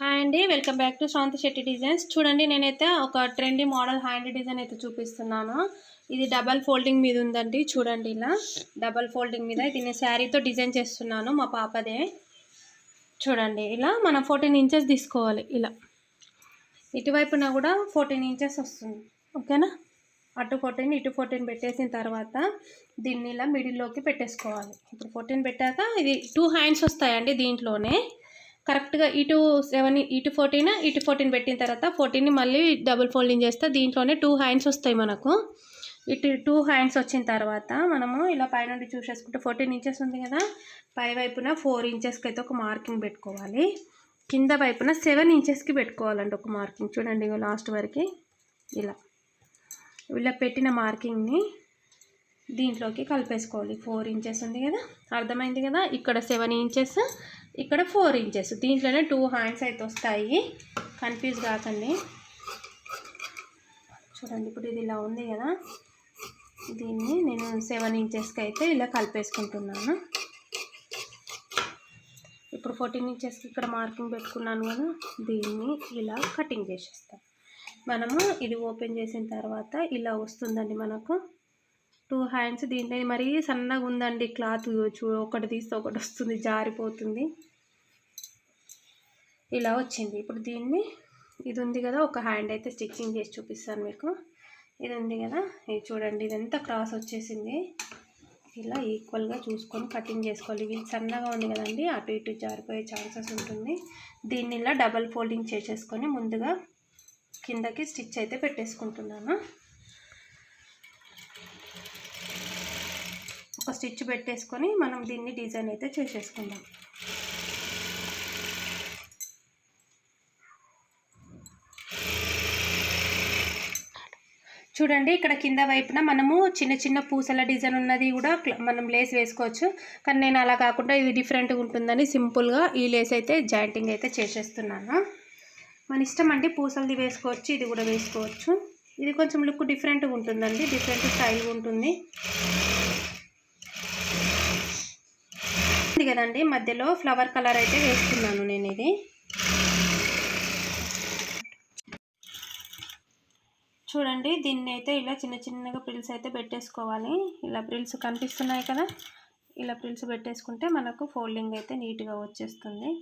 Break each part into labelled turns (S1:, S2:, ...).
S1: Hi అండి, welcome back to Sravanthi Shetty designs. చూడండి, నేనైతే ఒక ట్రెండీ మోడల్ హ్యాండ్ డిజైన్ అయితే చూపిస్తున్నాను. ఇది డబల్ ఫోల్డింగ్ మీద ఉందండి. చూడండి, ఇలా డబల్ ఫోల్డింగ్ మీద దీన్ని శారీతో డిజైన్ చేస్తున్నాను, మా పాపదే. చూడండి, ఇలా మనం 14 ఇంచెస్ తీసుకోవాలి. ఇలా ఇటువైపున కూడా 14 ఇంచెస్ వస్తుంది. ఓకేనా, అటు 14 ఇటు 14 పెట్టేసిన తర్వాత దీన్ని ఇలా మిడిల్లోకి పెట్టేసుకోవాలి. ఇప్పుడు 14 పెట్టాక ఇది 2 హ్యాండ్స్ వస్తాయండి. దీంట్లోనే కరెక్ట్గా ఇటు 7 ఇటు 14 ఇటు 14 పెట్టిన తర్వాత 14ని మళ్ళీ డబుల్ ఫోల్డింగ్ చేస్తే దీంట్లోనే 2 హ్యాండ్స్ వస్తాయి మనకు. ఇటు 2 హ్యాండ్స్ వచ్చిన తర్వాత మనము ఇలా పైనుండి చూసేసుకుంటే 14 ఇంచెస్ ఉంది కదా, పై వైపున 4 ఇంచెస్కి అయితే ఒక మార్కింగ్ పెట్టుకోవాలి. కింద వైపున 7 ఇంచెస్కి పెట్టుకోవాలండి ఒక మార్కింగ్. చూడండి, లాస్ట్ వరకు ఇలా పెట్టిన మార్కింగ్ని దీంట్లోకి కలిపేసుకోవాలి. 4 ఇంచెస్ ఉంది కదా, అర్థమైంది కదా. ఇక్కడ 7 ఇంచెస్, ఇక్కడ 4 ఇంచెస్, దీంట్లోనే 2 హ్యాండ్స్ అయితే వస్తాయి. కన్ఫ్యూజ్ కాకండి. చూడండి, ఇప్పుడు ఇది ఇలా ఉంది కదా, దీన్ని నేను 7 ఇంచెస్కి అయితే ఇలా కలిపేసుకుంటున్నాను. ఇప్పుడు 14 ఇంచెస్కి ఇక్కడ మార్కింగ్ పెట్టుకున్నాను కదా, దీన్ని ఇలా కటింగ్ చేసేస్తాం. మనము ఇది ఓపెన్ చేసిన తర్వాత ఇలా వస్తుందండి మనకు 2 హ్యాండ్స్. దీంట్లో మరీ సన్నగా ఉందండి క్లాత్, ఒకటి తీస్తే ఒకటి వస్తుంది, జారిపోతుంది. ఇలా వచ్చింది. ఇప్పుడు దీన్ని ఇది ఉంది కదా, ఒక హ్యాండ్ అయితే స్టిచ్చింగ్ చేసి చూపిస్తాను మీకు. ఇది ఉంది కదా, ఇది చూడండి, ఇదంతా క్రాస్ వచ్చేసింది. ఇలా ఈక్వల్గా చూసుకొని కటింగ్ చేసుకోవాలి. ఇది సన్నగా ఉంది కదండి, అటు ఇటు జారిపోయే ఛాన్సెస్ ఉంటుంది. దీన్ని ఇలా డబల్ ఫోల్డింగ్ చేసేసుకొని ముందుగా కిందకి స్టిచ్ అయితే పెట్టేసుకుంటున్నాను. ఒక స్టిచ్ పెట్టేసుకొని మనం దీన్ని డిజైన్ అయితే చేసేసుకుందాం. చూడండి, ఇక్కడ కింద వైపున మనము చిన్న చిన్న పూసల డిజైన్ ఉన్నది కూడా మనం లేస్ వేసుకోవచ్చు. కానీ నేను అలా కాకుండా ఇది డిఫరెంట్గా ఉంటుందని సింపుల్గా ఈ లేస్ అయితే జాయింటింగ్ అయితే చేసేస్తున్నాను. మన ఇష్టం అండి, పూసలది వేసుకోవచ్చు, ఇది కూడా వేసుకోవచ్చు. ఇది కొంచెం లుక్ డిఫరెంట్గా ఉంటుందండి, డిఫరెంట్ స్టైల్గా ఉంటుంది కదండి. మధ్యలో ఫ్లవర్ కలర్ అయితే వేస్తున్నాను నేను. ఇది చూడండి, దీన్ని అయితే ఇలా చిన్న చిన్నగా ప్రిల్స్ అయితే పెట్టేసుకోవాలి. ఇలా ప్రిల్స్ కనిపిస్తున్నాయి కదా, ఇలా ప్రిల్స్ పెట్టేసుకుంటే మనకు ఫోల్డింగ్ అయితే నీట్గా వచ్చేస్తుంది.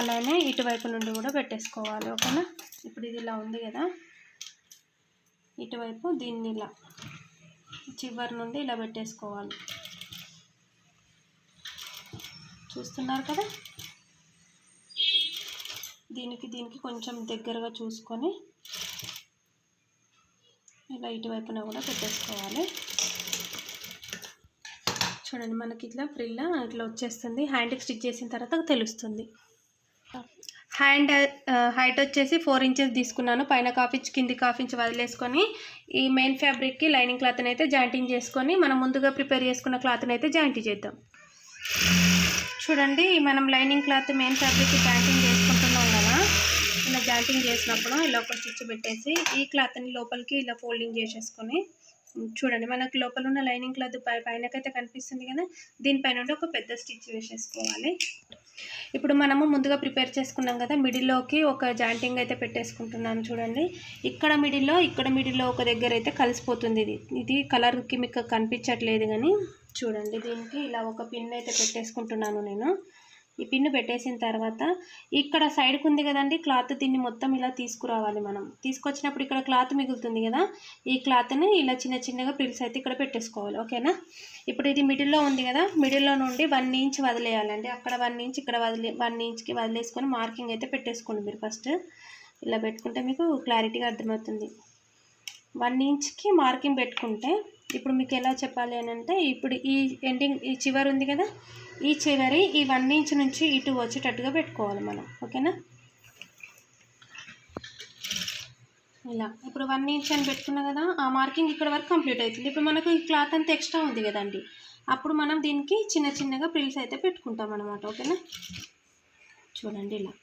S1: అలానే ఇటువైపు నుండి కూడా పెట్టేసుకోవాలి. ఓకేనా, ఇప్పుడు ఇది ఇలా ఉంది కదా, ఇటువైపు దీన్ని ఇలా చివరి నుండి ఇలా పెట్టేసుకోవాలి. చూస్తున్నారు కదా, దీనికి కొంచెం దగ్గరగా చూసుకొని ఇలా ఇటువైపున కూడా పెట్టేసుకోవాలి. చూడండి, మనకి ఇట్లా ఫ్రిల్ ఇట్లా వచ్చేస్తుంది. హ్యాండ్కి స్టిచ్ చేసిన తర్వాత తెలుస్తుంది. హ్యాండ్ హైట్ వచ్చేసి 4 ఇంచెస్ తీసుకున్నాను. పైన 1/2 ఇంచ్ కింది 1/2 ఇంచ్ వదిలేసుకొని ఈ మెయిన్ ఫ్యాబ్రిక్కి లైనింగ్ క్లాత్ని అయితే జాయింటింగ్ చేసుకొని మనం ముందుగా ప్రిపేర్ చేసుకున్న క్లాత్ని అయితే జాయింటింగ్ చేద్దాం. చూడండి, మనం లైనింగ్ క్లాత్ మెయిన్ ఫ్యాబ్రిక్కి జాయింటింగ్ చేసుకుంటున్నాం కదా, ఇలా జాయింటింగ్ చేసినప్పుడు ఇలా ఒక స్టిచ్ పెట్టేసి ఈ క్లాత్ని లోపలికి ఇలా ఫోల్డింగ్ చేసేసుకొని చూడండి, మనకు లోపల ఉన్న లైనింగ్ క్లాత్ పైనకైతే కనిపిస్తుంది కదా, దీనిపైన నుండి ఒక పెద్ద స్టిచ్ వేసేసుకోవాలి. ఇప్పుడు మనము ముందుగా ప్రిపేర్ చేసుకున్నాం కదా, మిడిల్లోకి ఒక జాయింటింగ్ అయితే పెట్టేసుకుంటున్నాను. చూడండి, ఇక్కడ మిడిల్లో ఒక దగ్గర అయితే కలిసిపోతుంది. ఇది కలర్కి మీకు కనిపించట్లేదు కానీ చూడండి, దీనికి ఇలా ఒక పిన్ అయితే పెట్టేసుకుంటున్నాను నేను. ఈ పిన్ పెట్టేసిన తర్వాత ఇక్కడ సైడ్కి ఉంది కదండి క్లాత్, దీన్ని మొత్తం ఇలా తీసుకురావాలి. మనం తీసుకొచ్చినప్పుడు ఇక్కడ క్లాత్ మిగులుతుంది కదా, ఈ క్లాత్ని ఇలా చిన్న చిన్నగా ప్రిల్స్ అయితే ఇక్కడ పెట్టేసుకోవాలి. ఓకేనా, ఇప్పుడు ఇది మిడిల్లో ఉంది కదా, మిడిల్లో నుండి 1 ఇంచ్ వదిలేయాలండి. అక్కడ 1 ఇంచ్, ఇక్కడ 1 ఇంచ్కి వదిలేసుకొని మార్కింగ్ అయితే పెట్టేసుకోండి మీరు ఫస్ట్. ఇలా పెట్టుకుంటే మీకు క్లారిటీగా అర్థమవుతుంది. 1 ఇంచ్కి మార్కింగ్ పెట్టుకుంటే ఇప్పుడు మీకు ఎలా చెప్పాలి అని అంటే, ఇప్పుడు ఈ ఎండింగ్ ఈ చివరి ఉంది కదా, ఈ చివరి ఈ 1 ఇంచ్ నుంచి ఇటు వచ్చేటట్టుగా పెట్టుకోవాలి మనం. ఓకేనా, ఇలా ఇప్పుడు 1 ఇంచ్ అని పెట్టుకున్నా కదా, ఆ మార్కింగ్ ఇక్కడ వరకు కంప్లీట్ అవుతుంది. ఇప్పుడు మనకు ఈ క్లాత్ అంతా ఎక్స్ట్రా ఉంది కదండి, అప్పుడు మనం దీనికి చిన్న చిన్నగా ప్రిల్స్ అయితే పెట్టుకుంటాం అన్నమాట. ఓకేనా, చూడండి, ఇలా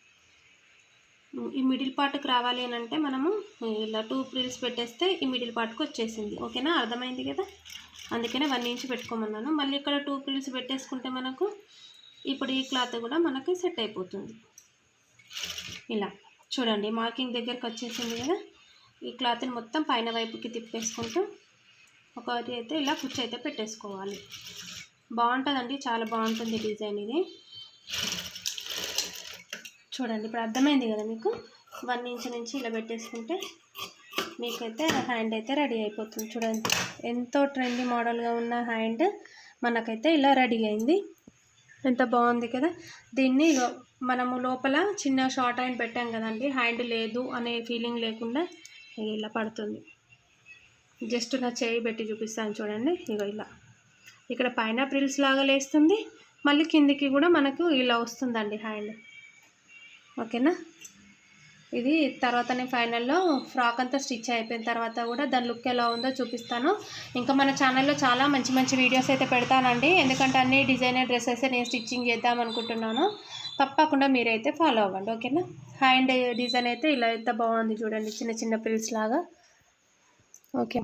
S1: ఈ మిడిల్ పార్ట్కి రావాలి అని అంటే మనము ఇలా 2 ప్రిల్స్ పెట్టేస్తే ఈ మిడిల్ పార్ట్కి వచ్చేసింది. ఓకేనా, అర్థమైంది కదా, అందుకనే 1 ఇంచ్ పెట్టుకోమన్నాను. మళ్ళీ ఇక్కడ 2 ప్రిల్స్ పెట్టేసుకుంటే మనకు ఇప్పుడు ఈ క్లాత్ కూడా మనకి సెట్ అయిపోతుంది. ఇలా చూడండి మార్కింగ్ దగ్గరకు వచ్చేసింది కదా. ఈ క్లాత్ని మొత్తం పైన వైపుకి తిప్పేసుకుంటూ ఒకటి అయితే ఇలా కుచ్చు అయితే పెట్టేసుకోవాలి. బాగుంటుందండి, చాలా బాగుంటుంది డిజైన్ ఇది. చూడండి ఇప్పుడు అర్థమైంది కదా మీకు. 1 ఇంచ్ నుంచి ఇలా పెట్టేసుకుంటే మీకైతే హ్యాండ్ అయితే రెడీ అయిపోతుంది. చూడండి ఎంతో ట్రెండీ మోడల్గా ఉన్న హ్యాండ్ మనకైతే ఇలా రెడీ అయింది. ఎంత బాగుంది కదా. దీన్ని మనము లోపల చిన్న షార్ట్ హ్యాండ్ పెట్టాం కదండి, హ్యాండ్ లేదు అనే ఫీలింగ్ లేకుండా ఇలా పడుతుంది. జస్ట్ నా చేయి పెట్టి చూపిస్తాను చూడండి. ఇగో ఇలా ఇక్కడ పైన ప్రిల్స్ లాగా లేస్తుంది, మళ్ళీ కిందికి కూడా మనకు ఇలా వస్తుందండి హ్యాండ్. ఓకేనా. ఇది తర్వాత నేను ఫైనల్లో ఫ్రాక్ అంతా స్టిచ్ అయిపోయిన తర్వాత కూడా దాని లుక్ ఎలా ఉందో చూపిస్తాను. ఇంకా మన ఛానల్లో చాలా మంచి మంచి వీడియోస్ అయితే పెడతానండి, ఎందుకంటే అన్ని డిజైనర్ డ్రెస్సెస్ నేను స్టిచ్చింగ్ చేద్దాం అనుకుంటున్నాను. తప్పకుండా మీరైతే ఫాలో అవ్వండి. ఓకేనా. హ్యాండ్ డిజైన్ అయితే ఇలా ఎంత బాగుంది చూడండి, చిన్న చిన్న ప్రిల్స్ లాగా. ఓకే.